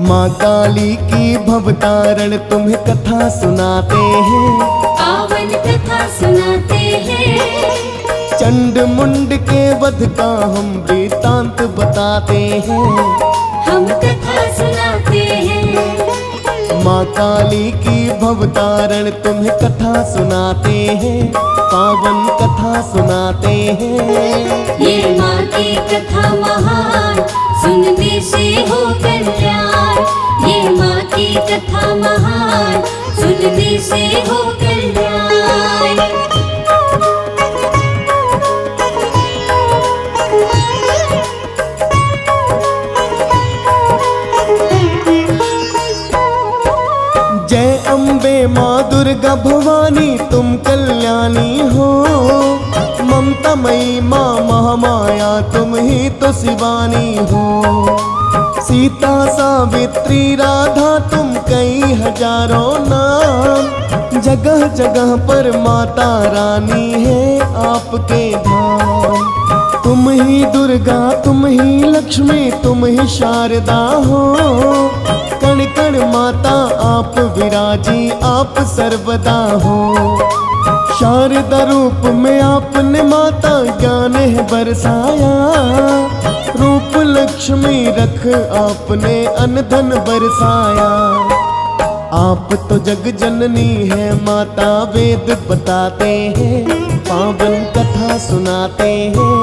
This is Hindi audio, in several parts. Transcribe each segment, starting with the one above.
माँ काली की भवतारण तुम्हें कथा सुनाते हैं, पावन कथा सुनाते हैं। चंड मुंड के वध का हम वृतांत बताते हैं, हम कथा सुनाते हैं। माँ काली की भवतारण तुम्हें कथा सुनाते हैं, पावन कथा सुनाते हैं। ये माँ की कथा महान, सुनने से हो कल्याण। ये माँ की कथा महान, सुनने से हो कल्याण। जय अम्बे माँ दुर्गा भवानी तुम कल्याणी हो, ममतामयी माँ महामाया तुम ही तो शिवानी हो। सीता सावित्री राधा तुम कई हजारों नाम, जगह जगह पर माता रानी है आपके धाम। तुम ही दुर्गा तुम ही लक्ष्मी तुम ही शारदा हो, कण कण माता आप विराजी आप सर्वदा हो। शारदा रूप में आपने माता ज्ञान है बरसाया, रूप लक्ष्मी रख आपने अनधन बरसाया। आप तो जग जननी है माता वेद बताते हैं, पावन कथा सुनाते हैं।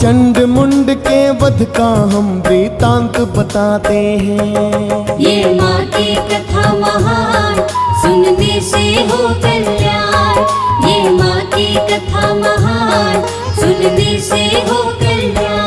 चंड मुंड के वध का हम वृतांत बताते हैं। ये माँ की कथा महान, सुनने से हो कल्याण। ये माँ की कथा महान, सुनने से हो कल्याण।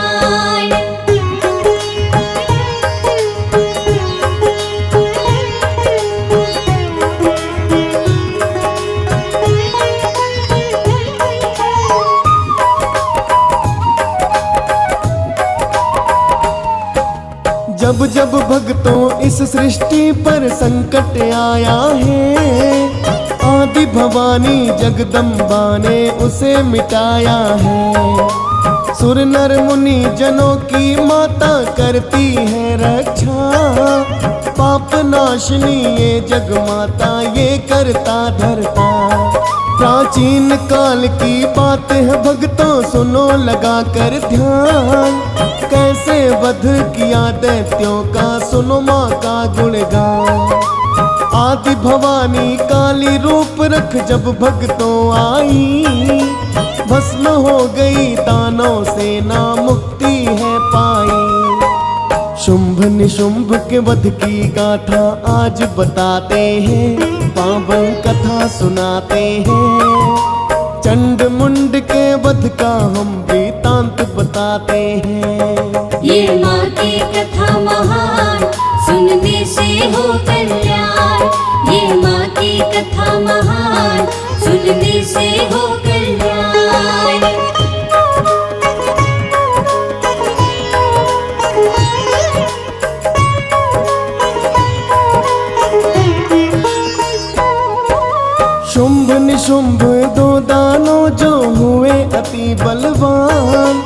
जब जब भक्तों इस सृष्टि पर संकट आया है, आदि भवानी जगदम्बा ने उसे मिटाया है। सुर नर मुनि जनों की माता करती है रक्षा, पाप नाशनी ये जग माता ये करता धरता। प्राचीन काल की बात है भक्तों सुनो लगा कर ध्यान, कैसे वध किया दैत्यों का सुनो माँ का गुणगान। आदि भवानी काली रूप रख जब भक्तों आई, भस्म हो गई दानों से ना मुक्ति है पाई। शुंभ निशुंभ के वध की गाथा आज बताते हैं, पावन कथा सुनाते हैं। चंड मुंड के वध का हम वृतांत बताते हैं। ये माँ की कथा महान, सुनने से हो कल्याण। ये माँ की कथा महान, सुनने से हो कल्याण। शुंभ निशुंभ दो दानों जो हुए अति बलवान,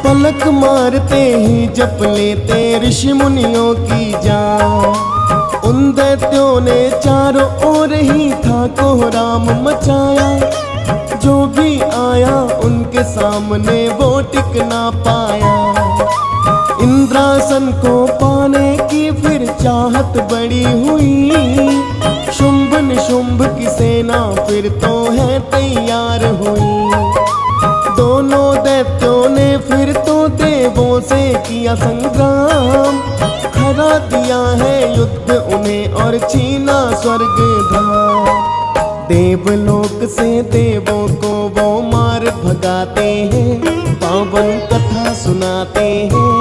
पलक मारते ही जप लेते ऋषि मुनियों की जान। उन दैत्यों ने चारों ओर ही था कोहराम मचाया, जो भी आया उनके सामने वो टिक ना पाया। इंद्रासन को पाने की फिर चाहत बड़ी हुई, शुंभ निशुंभ की सेना फिर तो है तैयार हुई। दोनों दैत्यों ने फिर तो देवों से किया संग्राम, हरा दिया है युद्ध उन्हें और छीना स्वर्ग धाम। देवलोक से देवों को वो मार भगाते हैं, पावन कथा सुनाते हैं।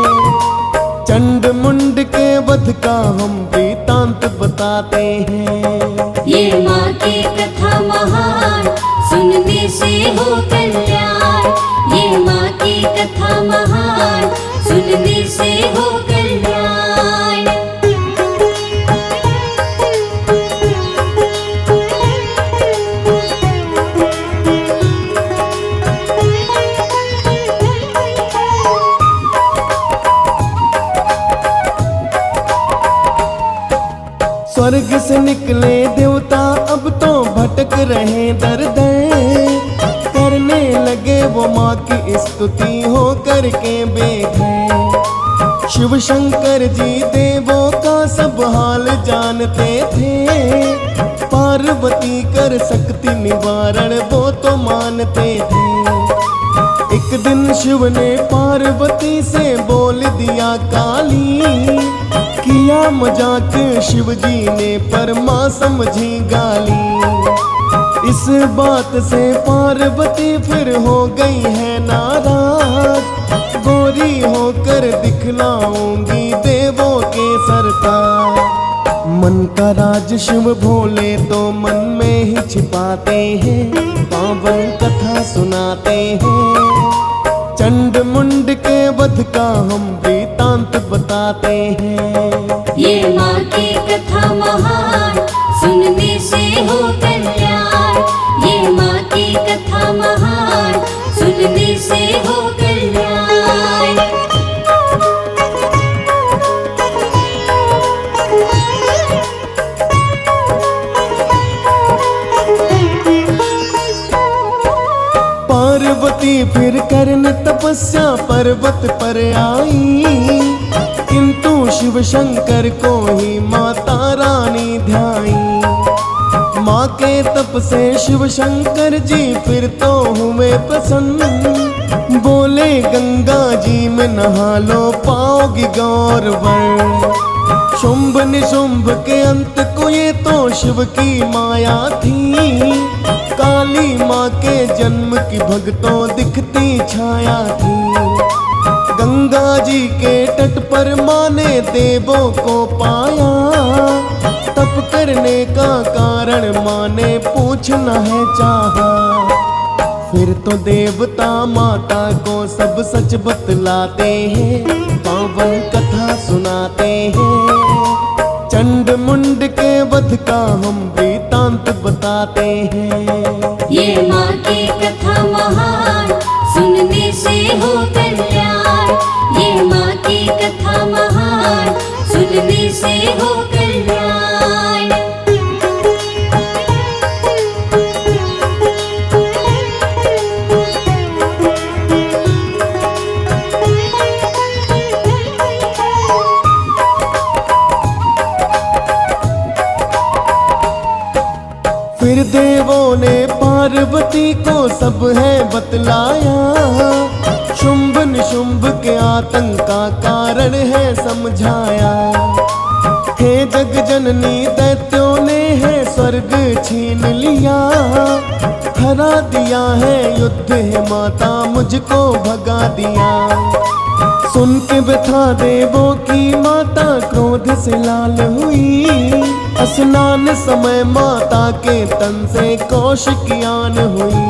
चंड मुंड के वध का हम वृतांत बताते हैं। ये माँ की कथा महान, सुनने से हो कल्याण। ये माँ की कथा महान, सुनने से हो कल्याण। स्वर्ग से निकले देवता अब तो भटक रहे दर दर, करने लगे वो माँ की स्तुति हो करके बेघर। शिव शंकर जी देवों का सब हाल जानते थे, पार्वती कर सकती निवारण वो तो मानते थे। एक दिन शिव ने पार्वती से बोल दिया काली, किया मजाक शिव जी ने पर माँ समझी गाली। इस बात से पार्वती फिर हो गई है नाराज, गोरी होकर दिखलाऊंगी देवों के सरताज। मन का राज शिव भोले तो मन में ही छिपाते हैं, पावन कथा सुनाते हैं। चंड मुंड के वध का हम वृतांत बताते हैं। ये माँ की कथा महान, सुनने से हो कल्याण। ये माँ की कथा महान, सुनने से हो कल्याण। पार्वती फिर करन तपस्या पर्वत पर आई, किंतु शिव शंकर को ही माता रानी ध्याई। माँ के तप से शिव शंकर जी फिर तो हुए प्रसन्न, बोले गंगा जी में नहा लो पाओगी गौर वर। शुंभ निशुंभ के अंत को ये तो शिव की माया थी, काली माँ के जन्म की भक्तों दिखती छाया थी। गंगा जी के तट पर माँ ने देवों को पाया, तप करने का कारण माँ ने पूछना है चाहा। फिर तो देवता माता को सब सच बतलाते हैं, पावन कथा सुनाते हैं। चंड मुंड के वध का हम वृतांत बताते हैं। ये माँ की कथा महान, सुनने से हो कल्याण। ये माँ की कथा महान, सुनने से हो कल्याण। फिर देवों ने पार्वती को सब है बतलाया, शुंभ निशुंभ के आतंक का कारण है समझाया। हे जग जननी दैत्यों ने है स्वर्ग छीन लिया, हरा दिया है युद्ध है माता मुझको भगा दिया। सुन के व्यथा देवों की माता क्रोध से लाल हुई, स्नान समय माता के तन से कौशिकियान हुई।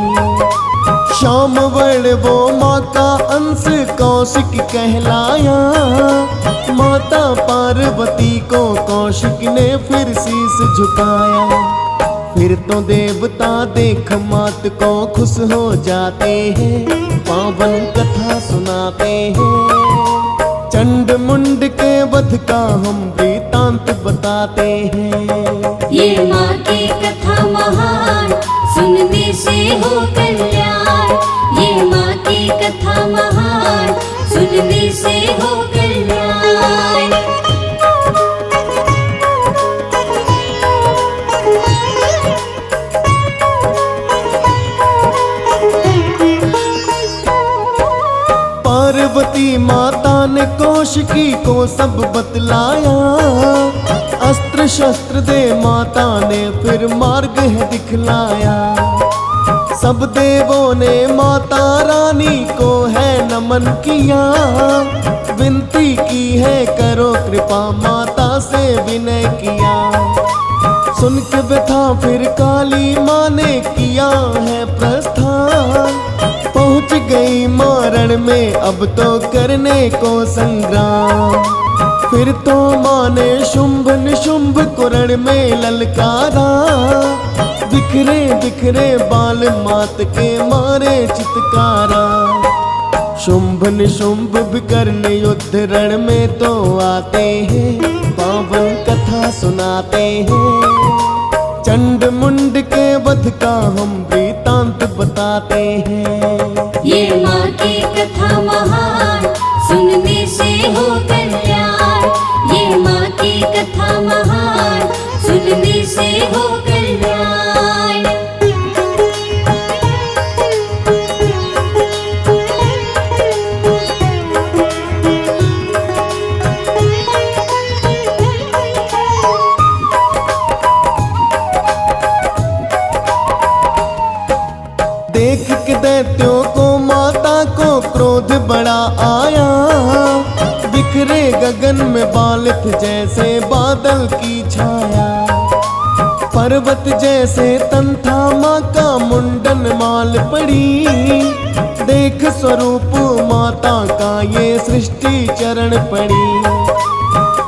श्याम वर्ण वो माँ का अंश कौशिक कहलाया, माता पार्वती को कौशिक ने फिर शीश झुकाया। फिर तो देवता देख मात को खुश हो जाते हैं, पावन कथा सुनाते हैं। चंड मुंड के वध का हम वृतांत बताते हैं। ये माँ की कथा महान, सुनने से हो कल्याण। ये माँ की कथा महान, सुनने से हो कल्याण। पार्वती माता ने कौशिकी को सब बतलाया, अस्त्र शस्त्र दे माता ने फिर मार्ग है दिखलाया। सब देवों ने माता रानी को है नमन किया, विनती की है करो कृपा माता से विनय किया। सुन के व्यथा फिर काली माँ ने किया है प्रस्थान, पहुँच गई मारण में अब तो करने को संग्राम। फिर तो माँ ने शुंभ निशुंभ कुरण में ललकारा, बिखरे बिखरे बाल मात के मारे चितकारा। शुंभ निशुंभ विकर्ण युद्ध रण में तो आते हैं, पावन कथा सुनाते हैं। चंड मुंड के वध का हम वृतांत बताते हैं। ये माँ की कथा महान, सुनने से हो कल्याण। ये माँ की कथा महान, सुनने से हो कल्याण। देख के दैत्यों को माता को क्रोध बड़ा आया, बिखरे गगन में बाल थे जैसे बादल की छाया। पर्वत जैसे तन था माँ का मुंडन माल पड़ी, देख स्वरूप माता का ये सृष्टि चरण पड़ी।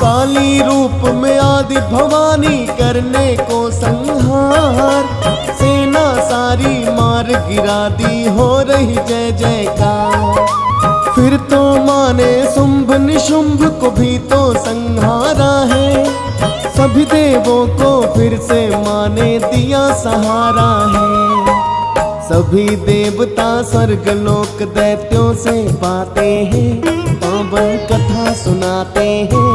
काली रूप में आदि भवानी करने को संहार, सेना सारी मार गिरा दी, हो रही जय जयकार। फिर तो माँ ने शुंभ निशुंभ को भी तो संहारा है, सभी देवों को फिर से माँ ने दिया सहारा है। सभी देवता स्वर्ग लोक दैत्यों से पाते हैं, पावन कथा सुनाते हैं।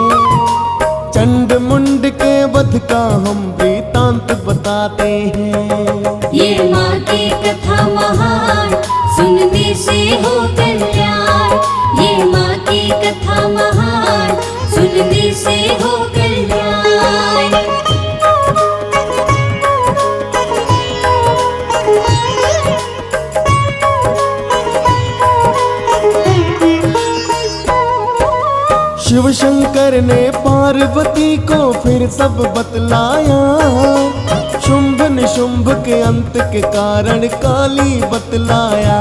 चंड मुंड के वध का हम वृतांत बताते हैं। ये माँ की कथा महान, सुनने से हो कल्याण। ये माँ की कथा महान, सुनने से हो कल्याण। शिव शंकर ने पार्वती को फिर सब बतलाया, शुंभ निशुंभ के अंत के कारण काली बतलाया।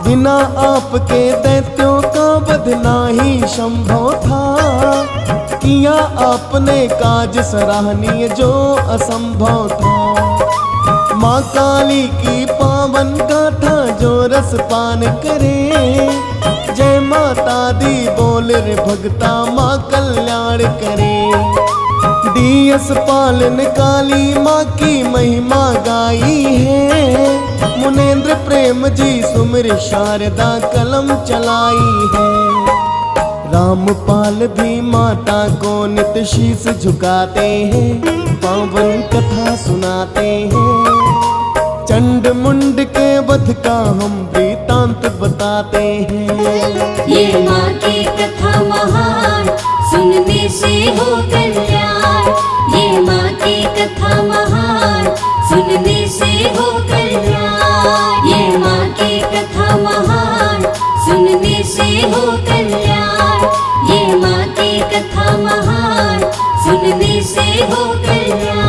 बिना आपके दैत्यों का वध नाही संभव था, किया आपने काज सराहनीय जो असंभव था। माँ काली की पावन गाथा जो रस पान करे, जय माता दी बोल रे भगता माँ कल्याण करे। डीएस पालन काली माँ की महिमा गाई है, मुनेन्द्र प्रेम जी सुमिर शारदा कलम चलाई है। रामपाल भी माता को नित शीस झुकाते हैं, पावन कथा सुनाते हैं। चंड मुंड के वध का हम वृतांत बताते हैं। ये माँ की कथा महान, सुनने से हो कल्याण। ये माँ की कथा महान, सुनने से हो कल्याण। ये माँ की कथा महान, सुनने से हो कल्याण। ये माँ की कथा महान, सुनने से हो कल्याण।